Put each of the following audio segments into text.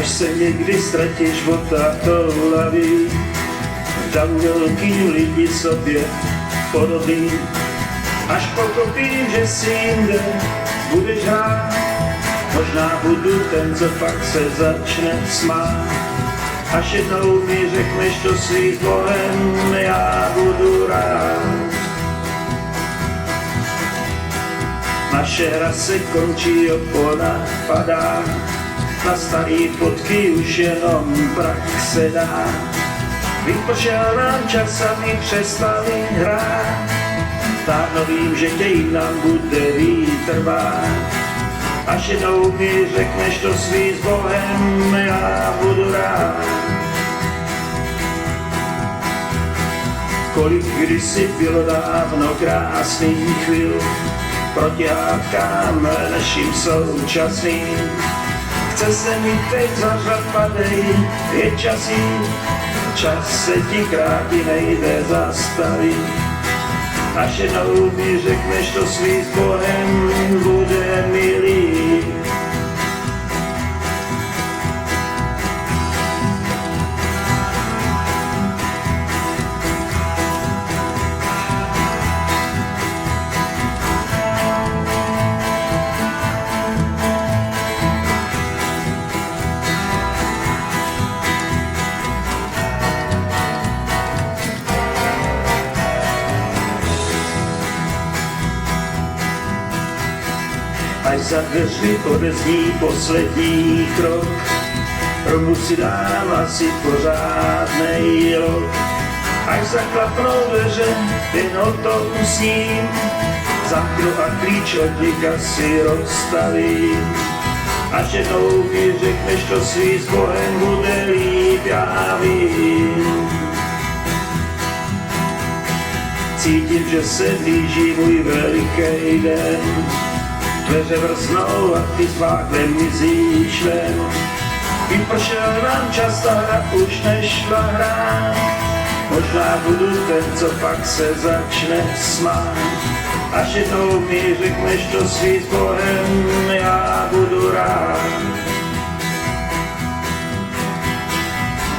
Až se někdy ztratíš v táto hlavy, tam velký lidi sobě podobný. Až pochopím, že si jinde budeš hrát, možná budu ten, co pak se začne smát. Až jednou mi řekneš to svým Bohem, já budu rád. Naše hra se končí, opona padá, na starý fotky už jenom prach se dá. Vypršel nám čas a my přestali hrát, dávno vím, že děj nám bude vytrvat. Až jednou mi řekneš to svý s Bohem, já budu rád. Kolik kdysi bylo dávno krásných chvíl, proti hádkám našim současným. Chce se mi teď zařvat, padej, je časí, čas se ti krátí, nejde zastavit. Až jednou mi řekneš to svý s Bohem, bude mi líp. Až za dveřmi odezní poslední krok, rovnu si dám asi pořádnej rok. Až zaklapnou dveře, jen o tom sním, zamknu a klíč od nich asi rozstavím. Až jednou mi řekneš to svý s Bohem, bude líp, já vím. Cítím, že se blíží můj veliký den, dveře vrznou a ty s váklem mizíš ven. Vypršel nám čas, ta hra už nešla hrát, možná budu ten, co pak se začne smát. Až jednou mi řekneš to svý s Bohem, já budu rád.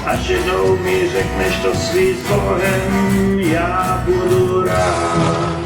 Až jednou mi řekneš to svý s Bohem, já budu rád.